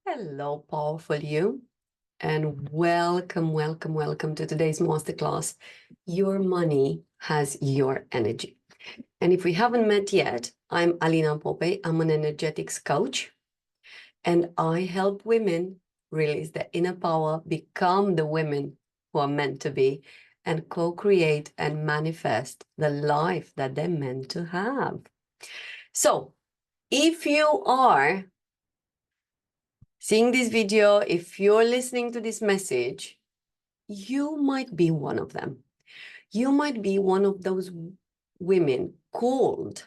Hello, powerful you, and welcome to today's masterclass. Your money has your energy. And if we haven't met yet, I'm Alina Pope. I'm an energetics coach, and I help women release their inner power, become the women who are meant to be, and co-create and manifest the life that they're meant to have. So, if you are seeing this video, if you're listening to this message, you might be one of them. You might be one of those women called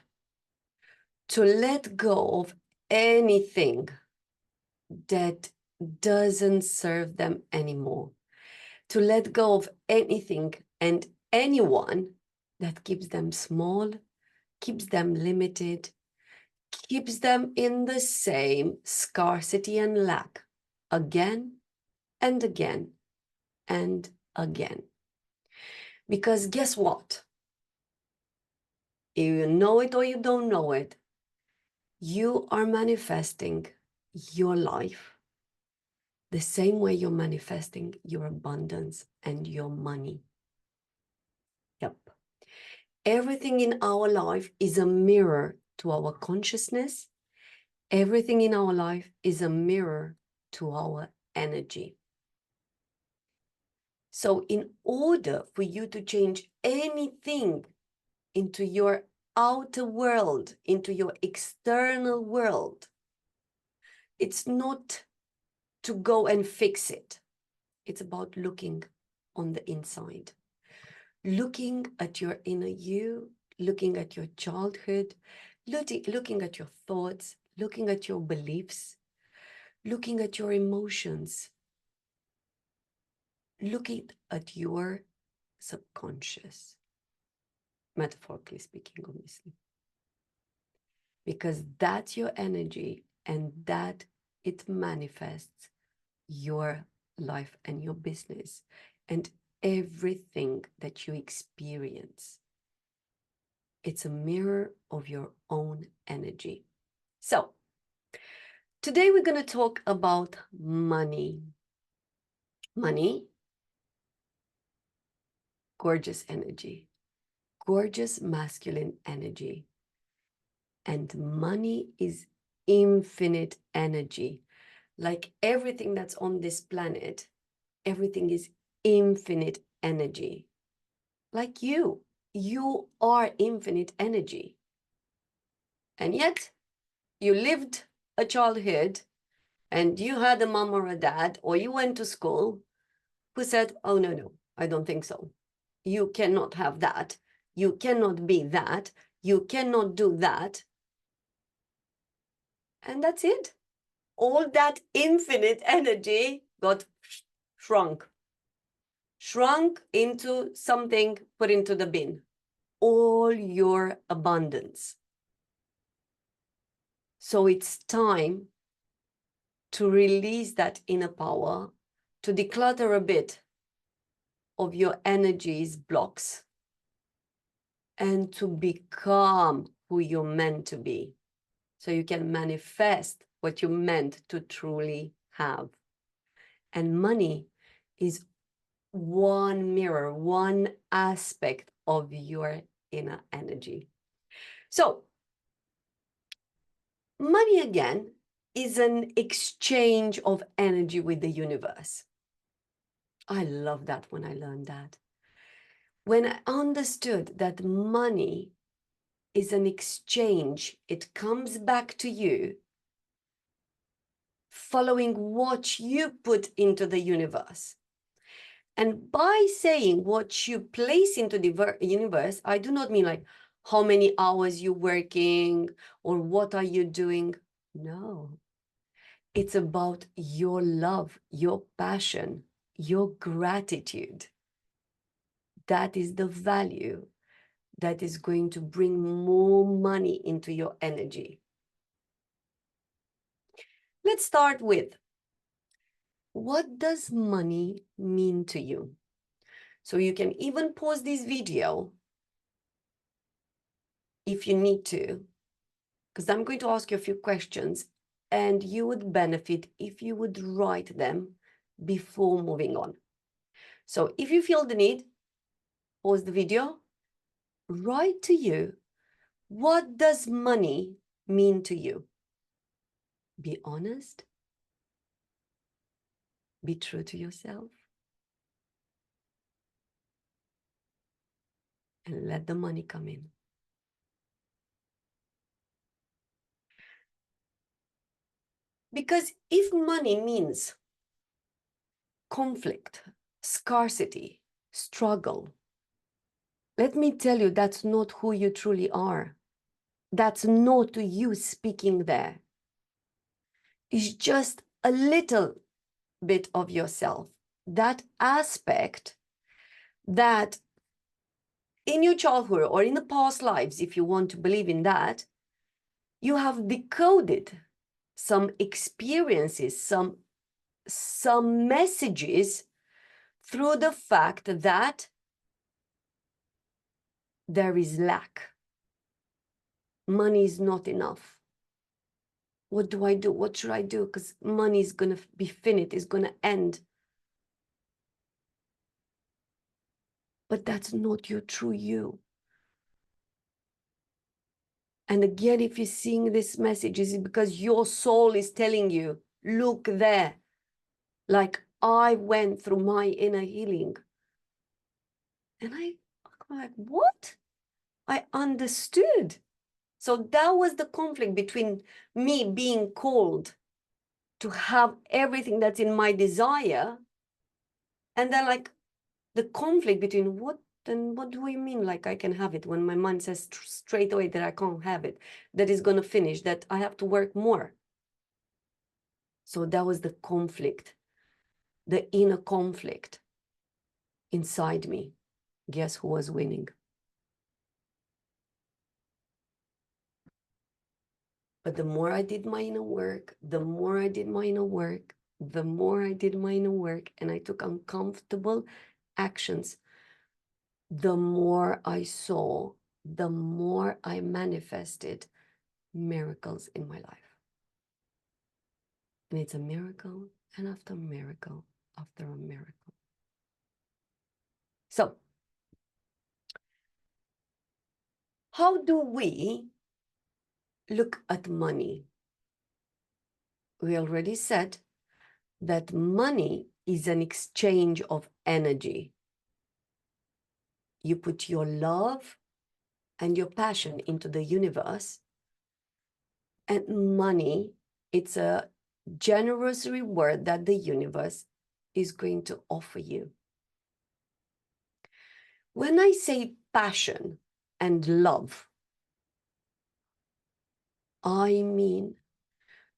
to let go of anything that doesn't serve them anymore, to let go of anything and anyone that keeps them small, keeps them limited, keeps them in the same scarcity and lack again and again and again. Because guess what? You know it or you don't know it, you are manifesting your life the same way you're manifesting your abundance and your money. Yep. Everything in our life is a mirror to our consciousness. Everything in our life is a mirror to our energy. So in order for you to change anything into your outer world, into your external world, it's not to go and fix it. It's about looking on the inside, looking at your inner you, looking at your childhood, looking at your thoughts, looking at your beliefs, looking at your emotions, looking at your subconscious, metaphorically speaking, obviously. Because that's your energy and that it manifests your life and your business and everything that you experience. It's a mirror of your own energy. So today we're going to talk about money. Money, gorgeous energy, gorgeous masculine energy. And money is infinite energy. Like everything that's on this planet, everything is infinite energy. Like you are infinite energy. And yet you lived a childhood and you had a mom or a dad, or you went to school who said, oh, no, I don't think so. You cannot have that. You cannot be that. You cannot do that. And that's it. All that infinite energy got shrunk into something put into the bin. All your abundance. So it's time to release that inner power, to declutter a bit of your energies blocks, and to become who you're meant to be, so you can manifest what you're meant to truly have. And money is one mirror, one aspect of your inner energy. So money, again, is an exchange of energy with the universe. I love that when I learned that. When I understood that money is an exchange, it comes back to you following what you put into the universe. And by saying what you place into the universe, I do not mean like how many hours you're working or what are you doing. No, it's about your love, your passion, your gratitude. That is the value that is going to bring more money into your energy. Let's start with, what does money mean to you? So you can even pause this video if you need to, because I'm going to ask you a few questions and you would benefit if you would write them before moving on. So if you feel the need, pause the video, write to you, what does money mean to you? Be honest, be true to yourself, and let the money come in. Because if money means conflict, scarcity, struggle, let me tell you, that's not who you truly are. That's not you speaking there. It's just a little bit of yourself. That aspect that in your childhood or in the past lives, if you want to believe in that, you have decoded some experiences, some messages through the fact that there is lack. Money is not enough. What do I do? What should I do? Because money is going to be finite, it's going to end. But that's not your true you. And again, if you're seeing this message, is it because your soul is telling you, look there, like I went through my inner healing. And I'm like, what? I understood. So that was the conflict between me being called to have everything that's in my desire, and then like the conflict between what do we mean like I can have it when my mind says straight away that I can't have it, that is going to finish, that I have to work more. So that was the conflict, the inner conflict inside me. Guess who was winning? But the more I did my inner work, the more I did my inner work, the more I did my inner work, and I took uncomfortable actions, the more I saw, the more I manifested miracles in my life. And it's a miracle, and after a miracle, after a miracle. So, how do we look at money? We already said that money is an exchange of energy. You put your love and your passion into the universe, and money, it's a generous reward that the universe is going to offer you. When I say passion and love, I mean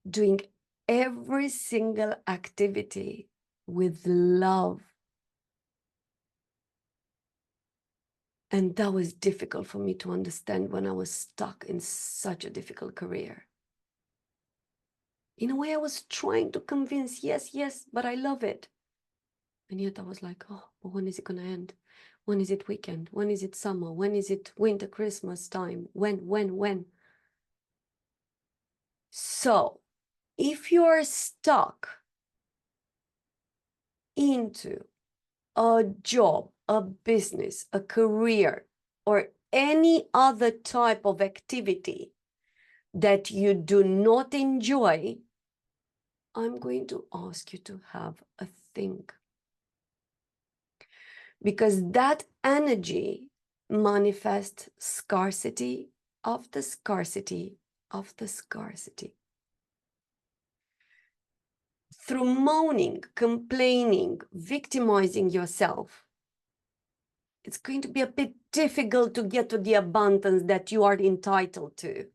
doing every single activity with love. And that was difficult for me to understand when I was stuck in such a difficult career. In a way, I was trying to convince, yes, but I love it. And yet I was like, oh, but when is it going to end? When is it weekend? When is it summer? When is it winter, Christmas time? When? So if you're stuck into a job, a business, a career, or any other type of activity that you do not enjoy, I'm going to ask you to have a think. Because that energy manifests scarcity after scarcity after scarcity. Through moaning, complaining, victimizing yourself, it's going to be a bit difficult to get to the abundance that you are entitled to.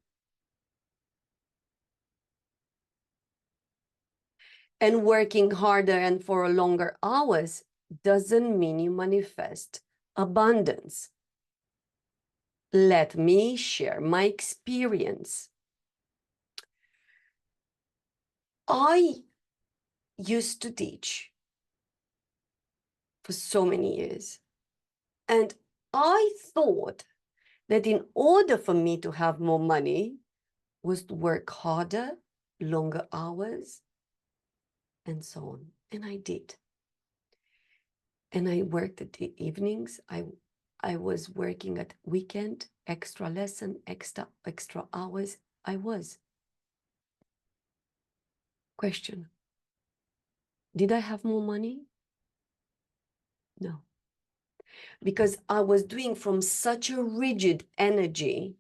And working harder and for longer hours doesn't mean you manifest abundance. Let me share my experience. I used to teach for so many years, and I thought that in order for me to have more money was to work harder longer hours, and so on. And I did. And I worked at the evenings. I was working at weekend, extra lesson, extra hours. I was. Question. Did I have more money? No. Because I was doing from such a rigid energy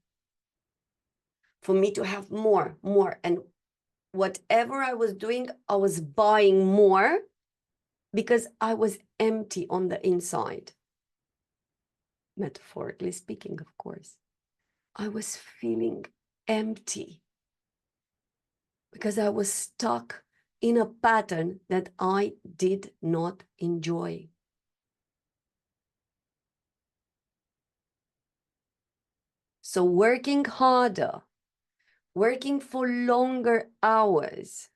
for me to have more. And whatever I was doing, I was buying more because I was empty on the inside. Metaphorically speaking, of course. I was feeling empty because I was stuck in a pattern that I did not enjoy. So working harder, working for longer hours,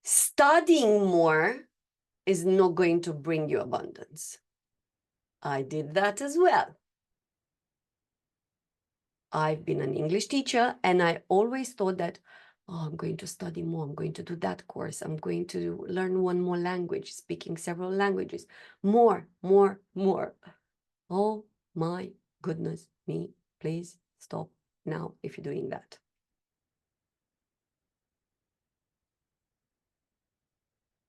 studying more is not going to bring you abundance. I did that as well. I've been an English teacher and I always thought that, oh, I'm going to study more. I'm going to do that course. I'm going to learn one more language, speaking several languages. More. Oh my goodness me. Please stop now if you're doing that.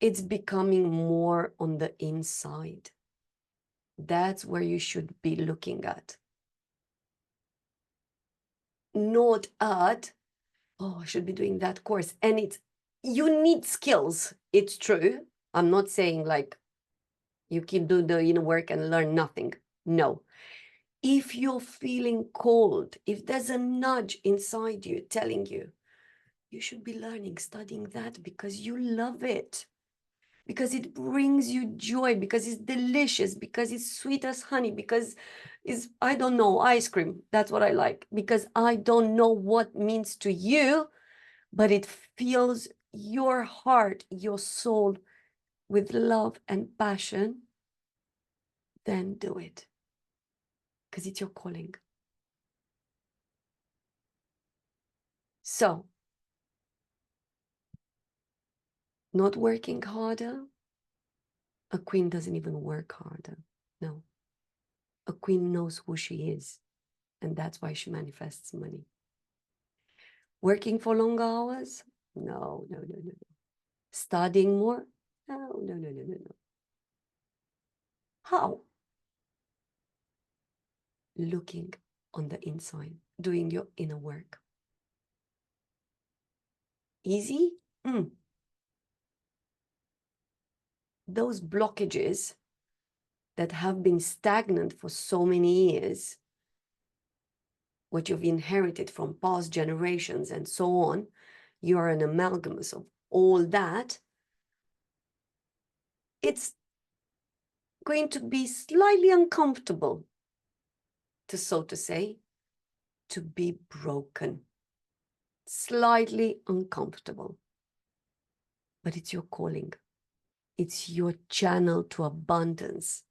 It's becoming more on the inside. That's where you should be looking at. Not at, oh, I should be doing that course. And you need skills. It's true. I'm not saying like you keep doing the inner work and learn nothing. No. If you're feeling cold, if there's a nudge inside you telling you, you should be learning, studying that because you love it, because it brings you joy, because it's delicious, because it's sweet as honey, because it's, I don't know, ice cream. That's what I like, because I don't know what means to you, but it fills your heart, your soul with love and passion, then do it. Because it's your calling. So, not working harder, a queen doesn't even work harder. No. A queen knows who she is, and that's why she manifests money. Working for long hours? No. Studying more? No. How? Looking on the inside, doing your inner work. Easy? Those blockages that have been stagnant for so many years, what you've inherited from past generations and so on, you're an amalgam of all that. It's going to be slightly uncomfortable, so to say, to be broken. Slightly uncomfortable. But it's your calling. It's your channel to abundance.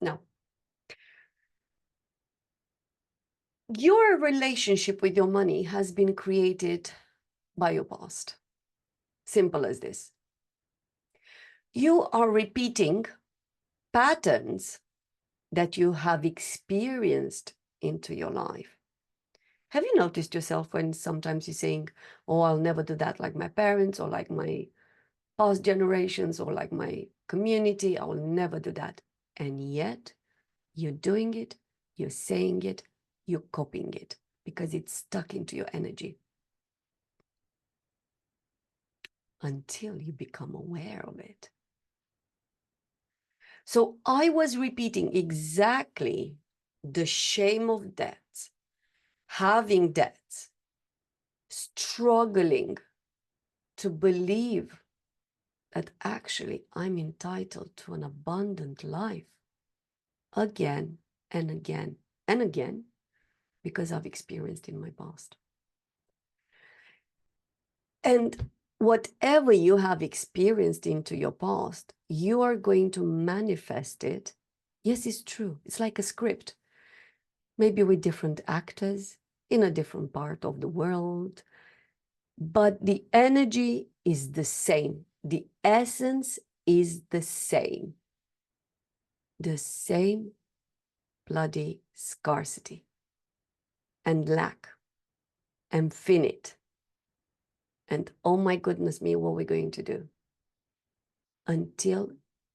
Now, your relationship with your money has been created by your past. Simple as this. You are repeating patterns that you have experienced into your life. Have you noticed yourself when sometimes you're saying, oh, I'll never do that like my parents or like my past generations or like my community, I will never do that. And yet you're doing it, you're saying it, you're copying it because it's stuck into your energy until you become aware of it. So I was repeating exactly the shame of debts, having debts, struggling to believe that actually I'm entitled to an abundant life again and again and again because I've experienced in my past. And whatever you have experienced into your past, you are going to manifest it. Yes, it's true. It's like a script. maybe with different actors in a different part of the world, but the energy is the same. The essence is the same. The same bloody scarcity and lack and finite. And oh my goodness me, what we're going to do until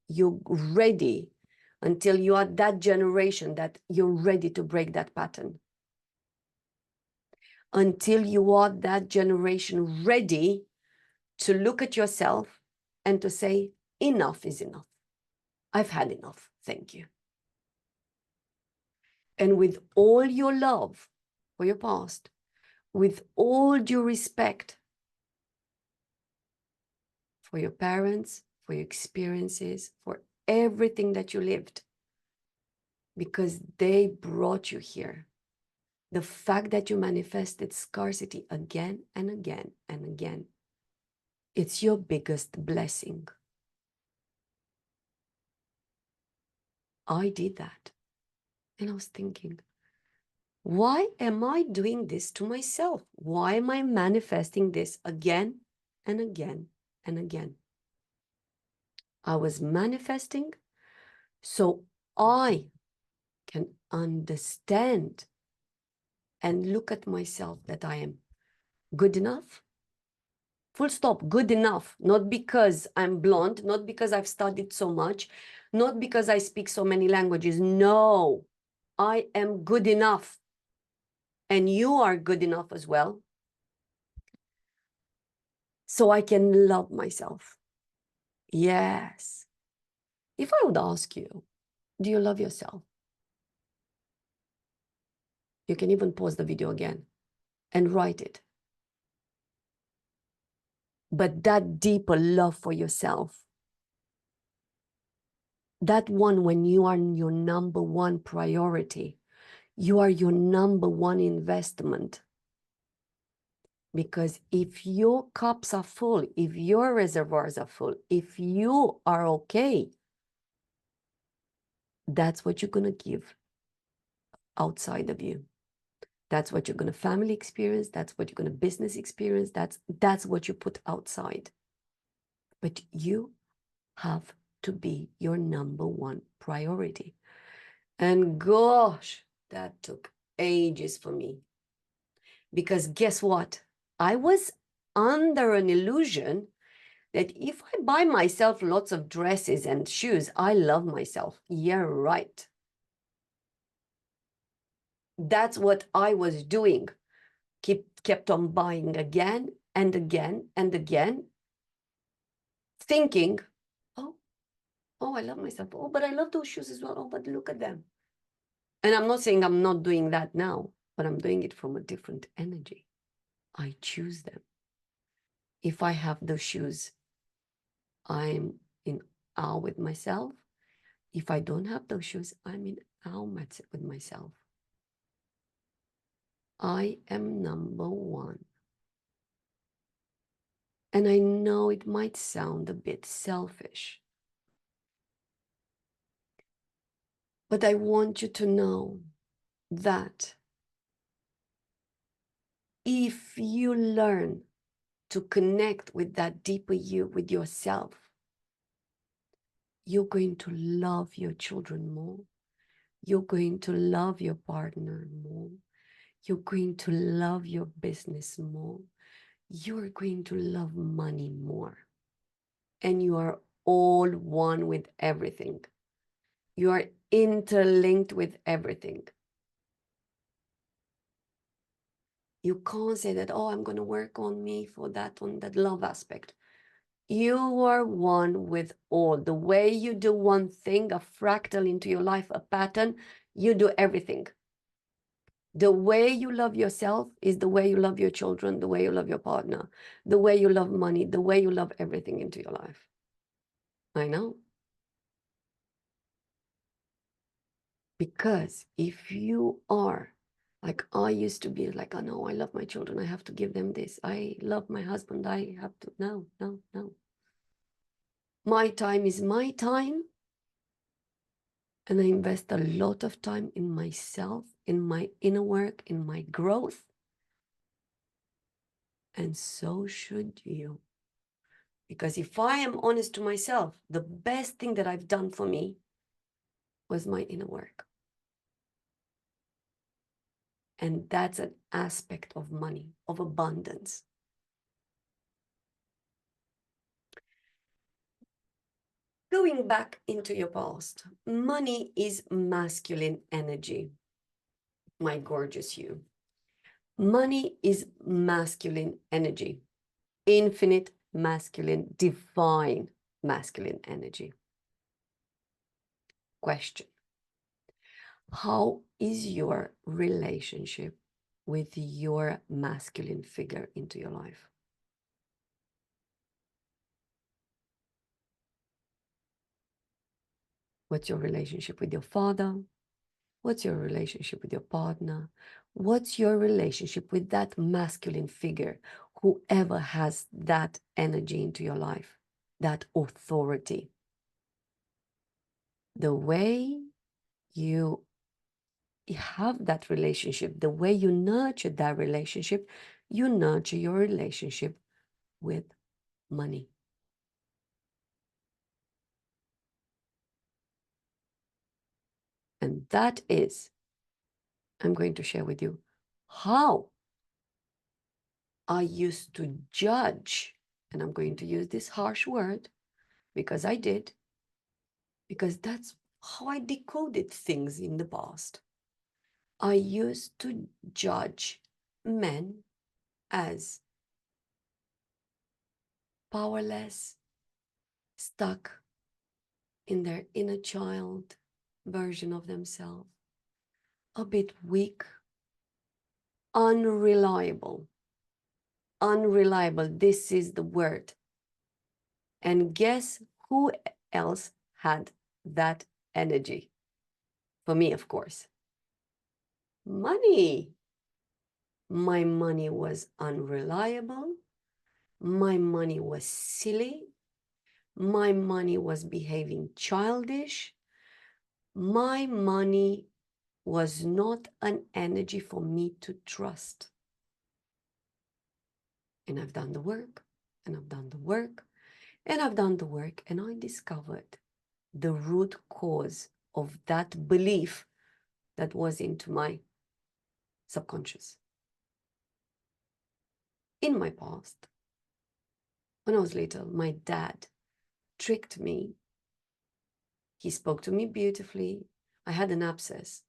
you're ready, until you are that generation that you're ready to break that pattern. Until you are that generation ready to look at yourself and to say, enough is enough. I've had enough. Thank you. And with all your love for your past, with all due respect for your parents, for your experiences, for everything that you lived, because they brought you here. The fact that you manifested scarcity again and again and again, it's your biggest blessing. I did that. And I was thinking, why am I doing this to myself? Why am I manifesting this again and again and again? I was manifesting so I can understand and look at myself that I am good enough. Full stop, good enough. Not because I'm blonde, not because I've studied so much, not because I speak so many languages. No, I am good enough. And you are good enough as well. So I can love myself. Yes. If I would ask you, do you love yourself? You can even pause the video again and write it. But that deeper love for yourself, that one when you are your number one priority, you are your number one investment. Because if your cups are full, if your reservoirs are full, if you are okay, that's what you're going to give outside of you. That's what you're going to family experience. That's what you're going to business experience. That's what you put outside. But you have to be your number one priority. And gosh, that took ages for me. Because guess what? I was under an illusion that if I buy myself lots of dresses and shoes, I love myself. Yeah, right. That's what I was doing. Kept on buying again and again and again, thinking, oh, I love myself. Oh, but I love those shoes as well. Oh, but look at them. And I'm not saying I'm not doing that now, but I'm doing it from a different energy. I choose them. If I have those shoes, I'm in awe with myself. If I don't have those shoes, I'm in awe with myself. I am number one. And I know it might sound a bit selfish, but I want you to know that if you learn to connect with that deeper you, with yourself, you're going to love your children more. You're going to love your partner more. You're going to love your business more. You're going to love money more. And you are all one with everything. You are interlinked with everything. You can't say that, oh, I'm going to work on me for that, on that love aspect. You are one with all. The way you do one thing, a fractal into your life, a pattern, you do everything. The way you love yourself is the way you love your children, the way you love your partner, the way you love money, the way you love everything into your life. I know. Because if you are like I used to be, like, oh no, I love my children, I have to give them this. I love my husband, I have to, no, no, no. My time is my time. And I invest a lot of time in myself, in my inner work, in my growth. And so should you. Because if I am honest to myself, the best thing that I've done for me was my inner work. And that's an aspect of money, of abundance. Going back into your past, money is masculine energy, my gorgeous you. Money is masculine energy, infinite masculine, divine masculine energy. Question: how is your relationship with your masculine figure into your life? What's your relationship with your father? What's your relationship with your partner? What's your relationship with that masculine figure, whoever has that energy into your life, that authority? The way you have that relationship, the way you nurture that relationship, you nurture your relationship with money. And that is, I'm going to share with you how I used to judge, and I'm going to use this harsh word because I did, because that's how I decoded things in the past. I used to judge men as powerless, stuck in their inner child version of themselves, a bit weak, unreliable. Unreliable, this is the word. And guess who else had that energy? For me, of course. Money. My money was unreliable. My money was silly. My money was behaving childish. My money was not an energy for me to trust. And I've done the work, and I've done the work, and I've done the work, and I discovered the root cause of that belief that was into my subconscious. In my past, when I was little, my dad tricked me. He spoke to me beautifully. I had an abscess.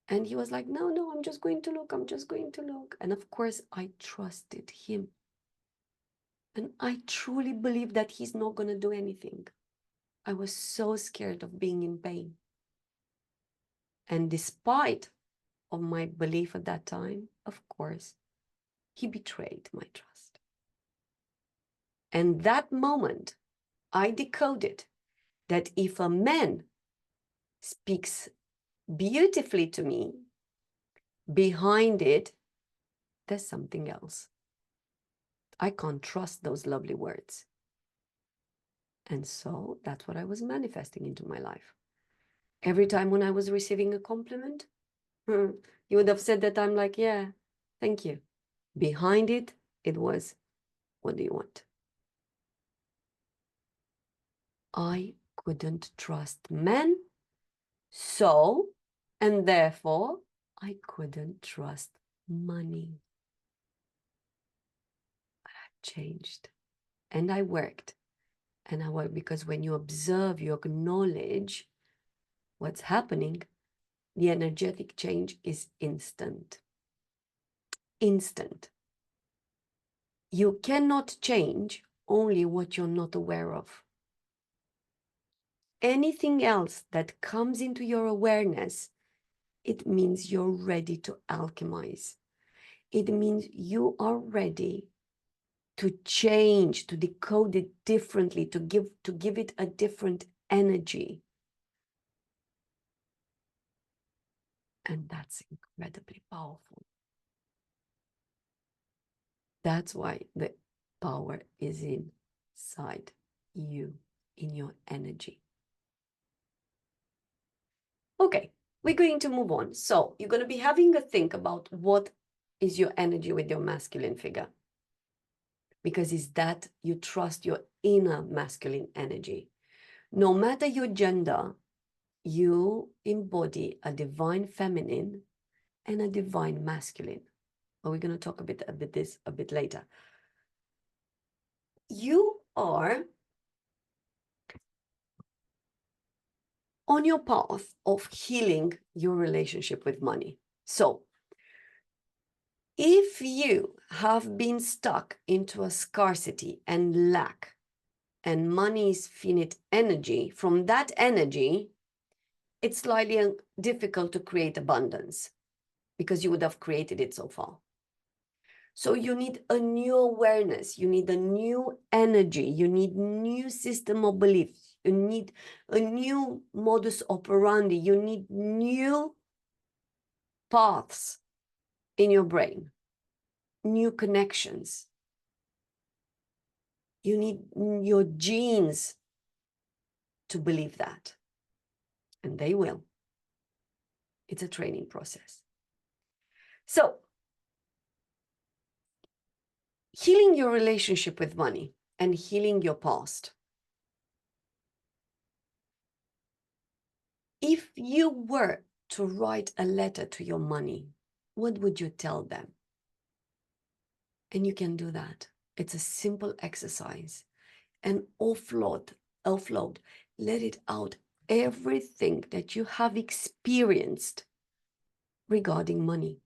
And he was like, no, no, I'm just going to look. I'm just going to look. And of course, I trusted him. And I truly believe that he's not going to do anything. I was so scared of being in pain. And despite of my belief at that time, of course, he betrayed my trust. And that moment, I decoded that if a man speaks beautifully to me, behind it, there's something else. I can't trust those lovely words. And so that's what I was manifesting into my life. Every time when I was receiving a compliment, you would have said that I'm like, yeah, thank you. Behind it, it was, what do you want? I couldn't trust men, so, and therefore, I couldn't trust money. I changed, and I worked, because when you observe, you acknowledge what's happening, the energetic change is instant. Instant. You cannot change only what you're not aware of. Anything else that comes into your awareness, it means you're ready to alchemize. It means you are ready to change, to decode it differently, to give it a different energy. And that's incredibly powerful. That's why the power is inside you, in your energy. Okay, we're going to move on. So you're going to be having a think about what is your energy with your masculine figure. Because it's that you trust your inner masculine energy. No matter your gender, you embody a divine feminine and a divine masculine. But we're going to talk a bit later. You are on your path of healing your relationship with money. So if you have been stuck into a scarcity and lack, and money is finite energy, from that energy, it's slightly difficult to create abundance because you would have created it so far. So you need a new awareness, you need a new energy, you need new system of beliefs, you need a new modus operandi, you need new paths in your brain, new connections. You need your genes to believe that. And they will. It's a training process. So, healing your relationship with money and healing your past. If you were to write a letter to your money, what would you tell them? And you can do that. It's a simple exercise. And offload, let it out, everything that you have experienced regarding money.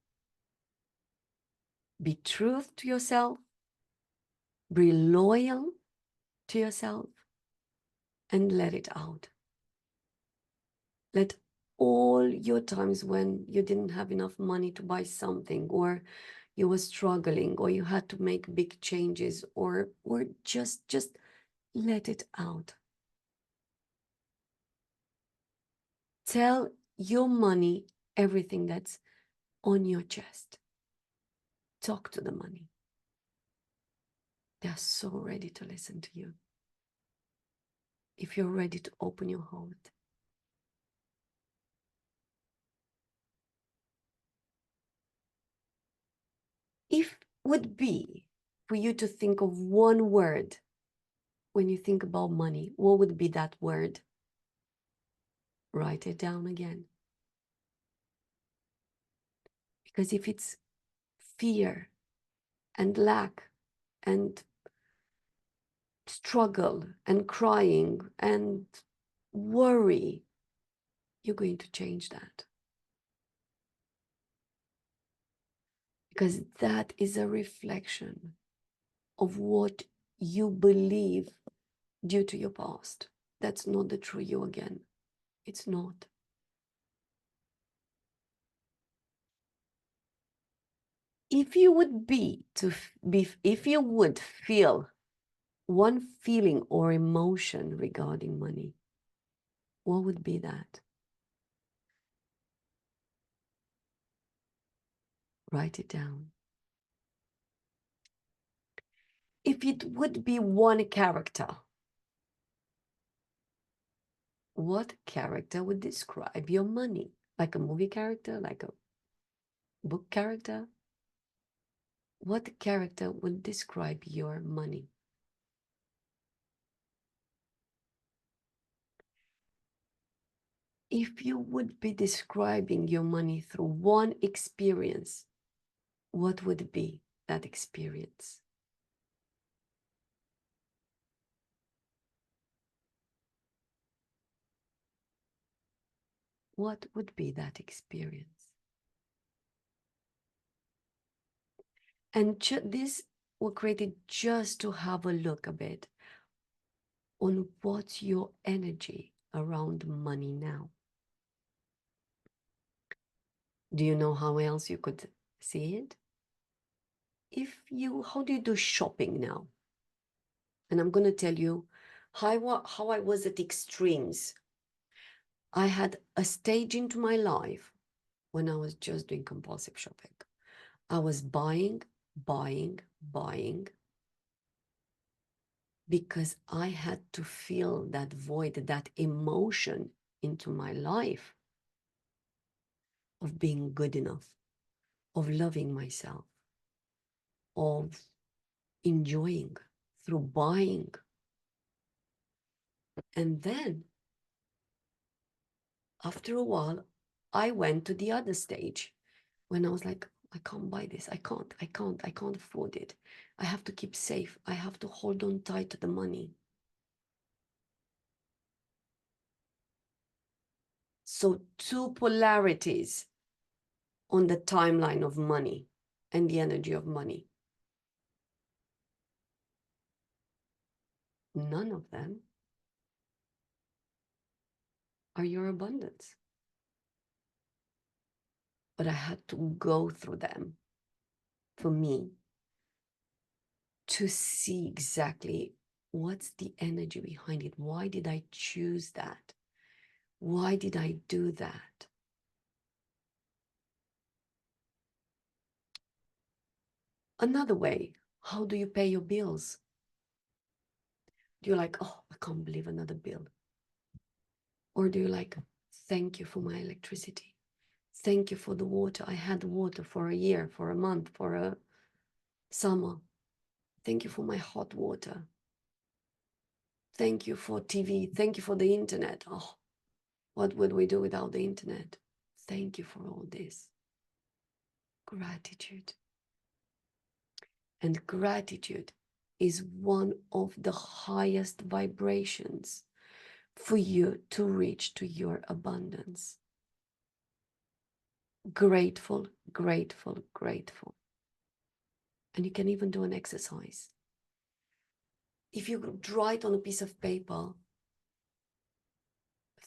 Be true to yourself, be loyal to yourself, and let it out. Let all your times when you didn't have enough money to buy something, or you were struggling, or you had to make big changes, or just let it out. Tell your money everything that's on your chest. Talk to the money. They're so ready to listen to you. If you're ready to open your heart. If would be for you to think of one word when you think about money, what would be that word? Write it down again. Because if it's fear and lack and struggle and crying and worry, you're going to change that. Because that is a reflection of what you believe due to your past. That's not the true you again. It's not. If you would if you would feel one feeling or emotion regarding money, what would be that? Write it down. If it would be one character, what character would describe your money? Like a movie character, like a book character? What character would describe your money? If you would be describing your money through one experience, what would be that experience? What would be that experience? And this was created just to have a look a bit on what's your energy around money now. Do you know how else you could see it? How do you do shopping now? And I'm going to tell you how I was at extremes. I had a stage into my life when I was just doing compulsive shopping. I was buying, because I had to feel that void, that emotion into my life. of being good enough, of loving myself, of enjoying through buying. And then after a while, I went to the other stage when I was like, I can't buy this. I can't afford it. I have to keep safe. I have to hold on tight to the money. So two polarities on the timeline of money and the energy of money. None of them are your abundance. But I had to go through them for me to see exactly what's the energy behind it. Why did I choose that? Why did I do that? Another way, how do you pay your bills? Do you like, oh, I can't believe another bill? Or do you like, thank you for my electricity? Thank you for the water. I had water for a year, for a month, for a summer. Thank you for my hot water. Thank you for TV. Thank you for the internet. Oh, what would we do without the internet? Thank you for all this. Gratitude. And gratitude is one of the highest vibrations for you to reach to your abundance. Grateful, grateful, grateful. And you can even do an exercise. If you write on a piece of paper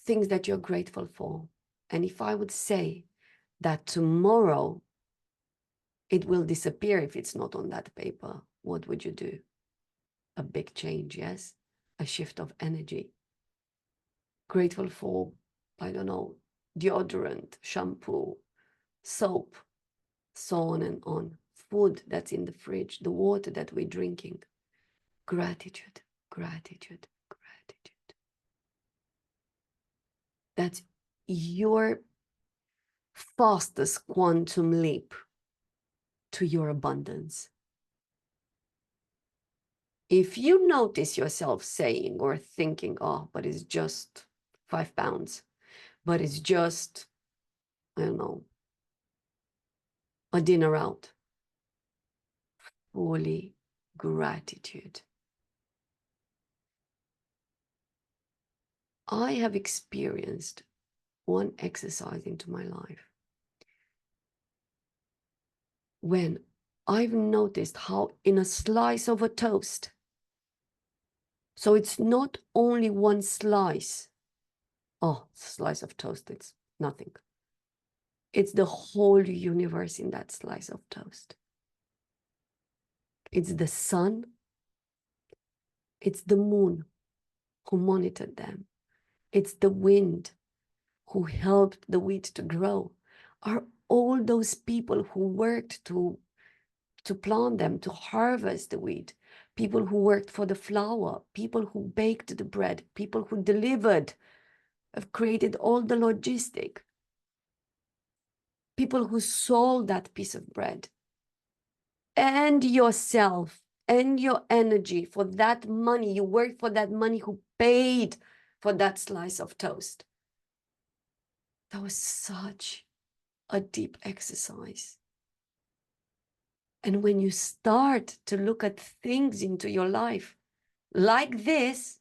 things that you're grateful for, and if I would say that tomorrow it will disappear if it's not on that paper, what would you do? A big change, yes? A shift of energy. Grateful for, I don't know, deodorant, shampoo, soap, so on and on. Food that's in the fridge, the water that we're drinking. Gratitude, gratitude, gratitude. That's your fastest quantum leap to your abundance. If you notice yourself saying or thinking, oh, but it's just 5 pounds, but it's just, I don't know, a dinner out, fully gratitude. I have experienced one exercise into my life when I've noticed how in a slice of a toast, so it's not only one slice. Oh, slice of toast, it's nothing. It's the whole universe in that slice of toast. It's the sun, it's the moon who monitored them. It's the wind who helped the wheat to grow. Are all those people who worked to plant them, to harvest the wheat, people who worked for the flour, people who baked the bread, people who delivered, have created all the logistic, people who sold that piece of bread, and yourself and your energy for that money. You worked for that money who paid for that slice of toast. That was such a deep exercise. And when you start to look at things into your life like this,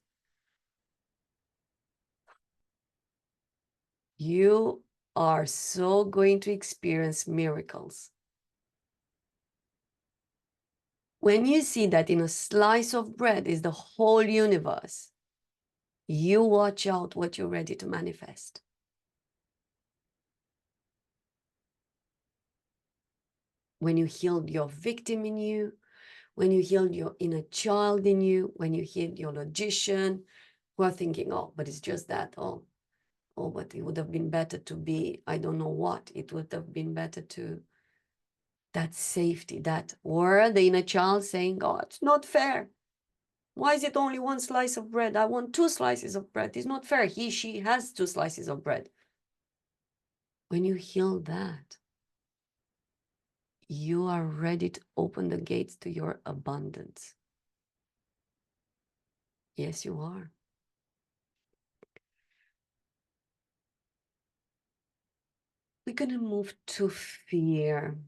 you are so going to experience miracles. When you see that in a slice of bread is the whole universe, you watch out what you're ready to manifest. When you healed your victim in you, when you healed your inner child in you, when you healed your logician, who are thinking, oh, but it's just that, oh, but it would have been better to be, I don't know what, it would have been better to, that safety, that, or the inner child saying, oh, it's not fair. Why is it only one slice of bread? I want 2 slices of bread. It's not fair. He, she has 2 slices of bread. When you heal that, you are ready to open the gates to your abundance. Yes, you are. We're going to move to fear.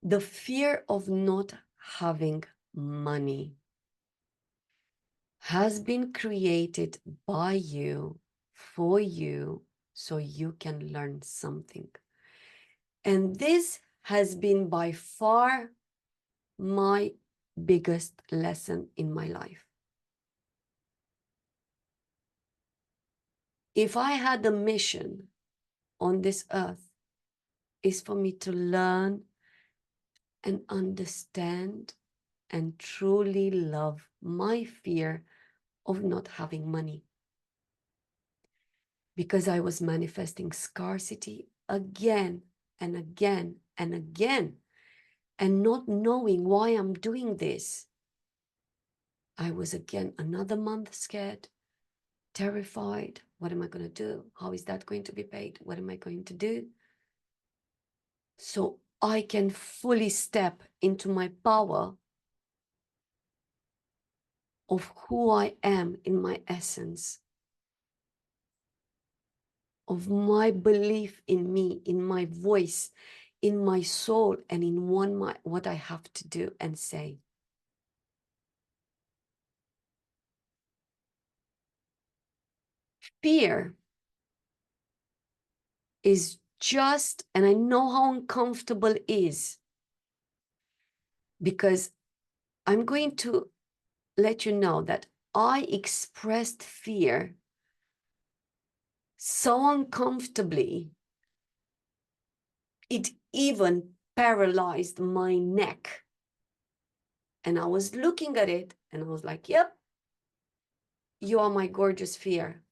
The fear of not having money has been created by you, for you, so you can learn something. And this has been by far my biggest lesson in my life. If I had a mission on this earth, is for me to learn and understand and truly love my fear of not having money. Because I was manifesting scarcity again and again and again, and not knowing why I'm doing this. I was again another month scared, terrified. What am I going to do? How is that going to be paid? What am I going to do? So I can fully step into my power of who I am in my essence, of my belief in me, in my voice, in my soul, and in what I have to do and say. Fear is just, and I know how uncomfortable it is, because I'm going to let you know that I expressed fear so uncomfortably, it even paralyzed my neck. And I was looking at it and I was like, yep, you are my gorgeous fear.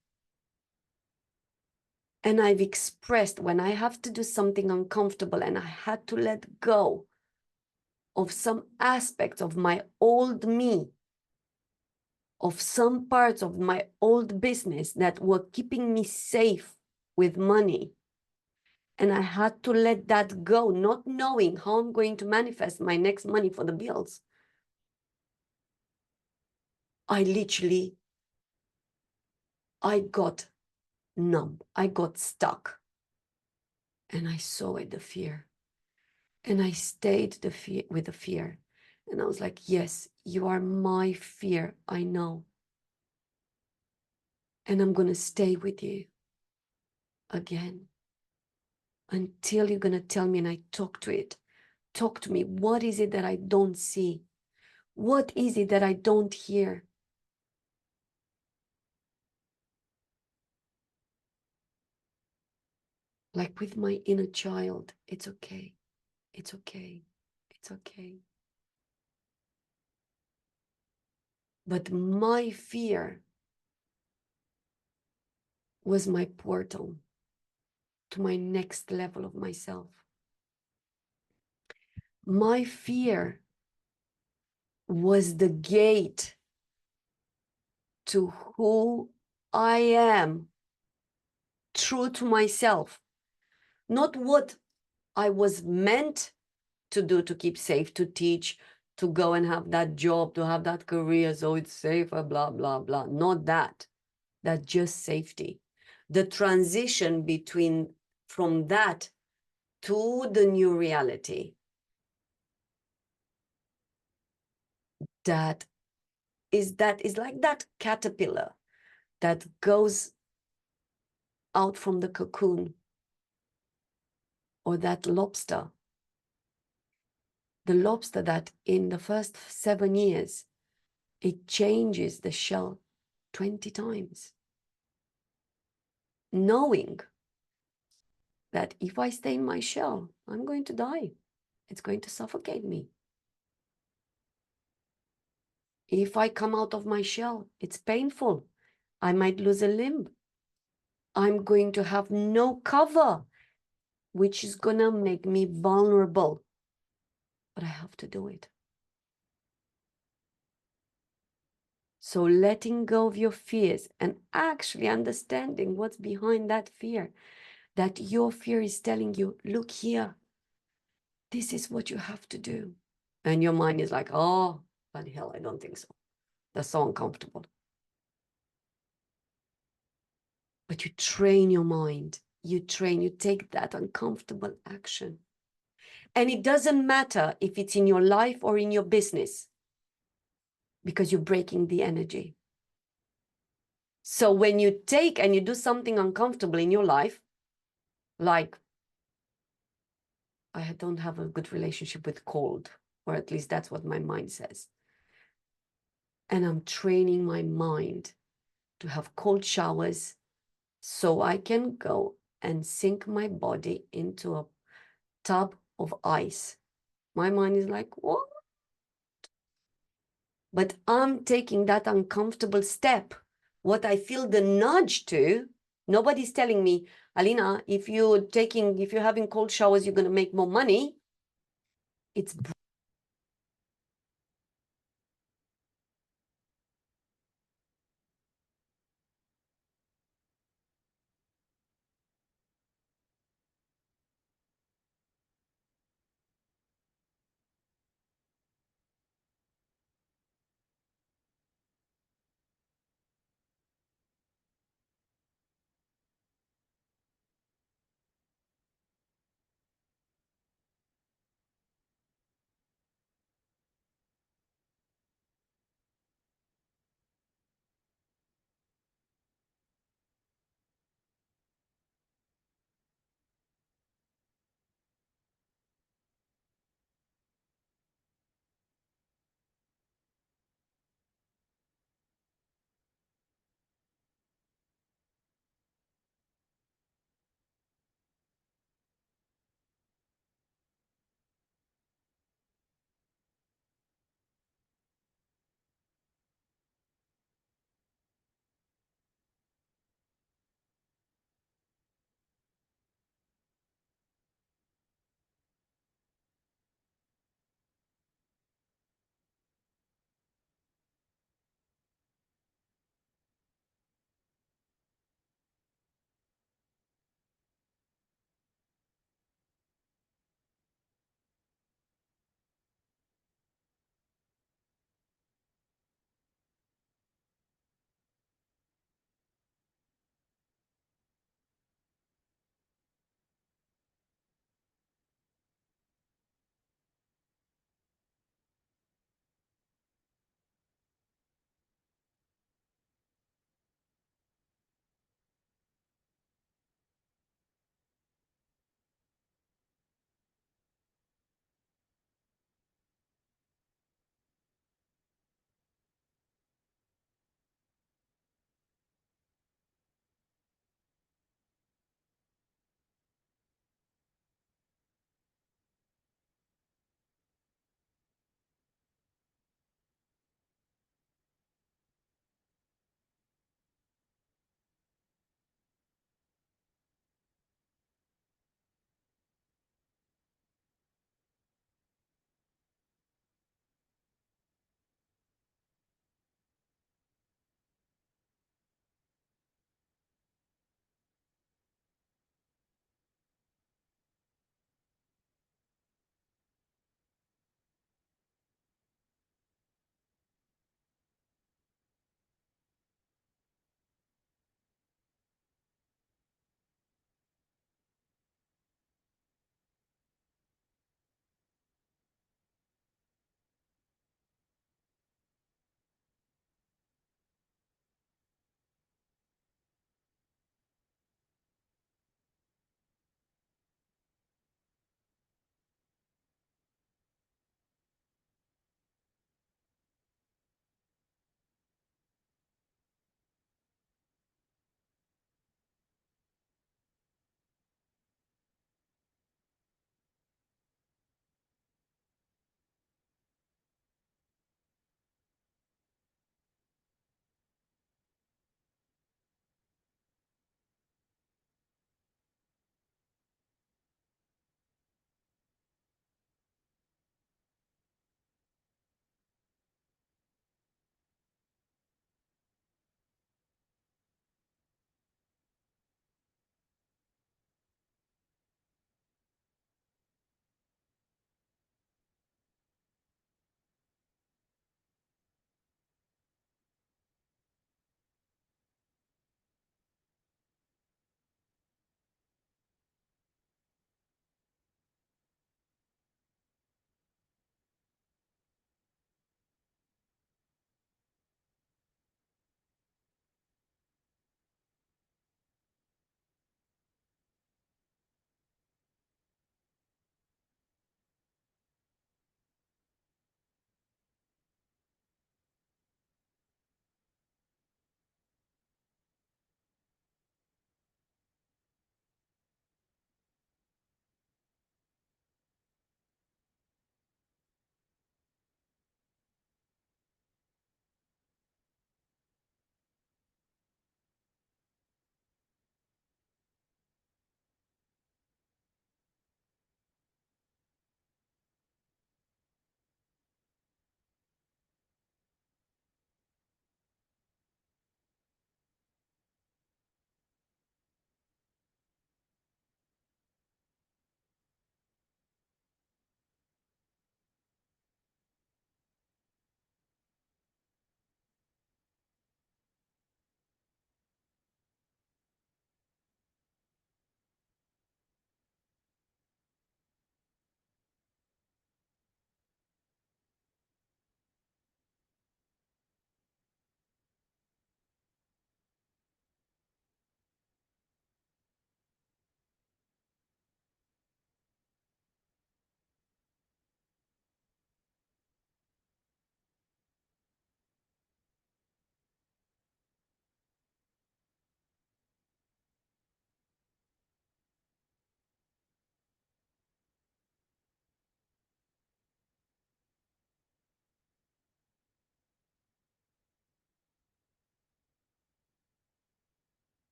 And I've expressed when I have to do something uncomfortable and I had to let go of some aspects of my old me, of some parts of my old business that were keeping me safe with money. And I had to let that go, not knowing how I'm going to manifest my next money for the bills. I got numb. I got stuck. And I saw it, the fear. And I stayed with the fear. And I was like, yes, you are my fear. I know. And I'm going to stay with you again until you're going to tell me and I talk to it. Talk to me. What is it that I don't see? What is it that I don't hear? Like with my inner child, it's okay. It's okay. It's okay. But my fear was my portal to my next level of myself. My fear was the gate to who I am, true to myself, not what I was meant to do to keep safe, to teach, to go and have that job, to have that career, so it's safer, blah, blah, blah. Not that. That's just safety. The transition from that to the new reality, that is like that caterpillar that goes out from the cocoon, or that lobster. The lobster that in the first 7 years, it changes the shell 20 times, knowing that if I stay in my shell, I'm going to die. It's going to suffocate me. If I come out of my shell, it's painful. I might lose a limb. I'm going to have no cover, which is going to make me vulnerable. But I have to do it. So letting go of your fears and actually understanding what's behind that fear. that your fear is telling you, look here, this is what you have to do. And your mind is like, oh, bloody hell, I don't think so. That's so uncomfortable. But you train your mind. You take that uncomfortable action. And it doesn't matter if it's in your life or in your business, because you're breaking the energy. So when you take and you do something uncomfortable in your life, like, I don't have a good relationship with cold, or at least that's what my mind says. And I'm training my mind to have cold showers so I can go and sink my body into a tub of ice. My mind is like, what? But I'm taking that uncomfortable step. What I feel the nudge to, nobody's telling me, Alina, if you're having cold showers, you're going to make more money. It's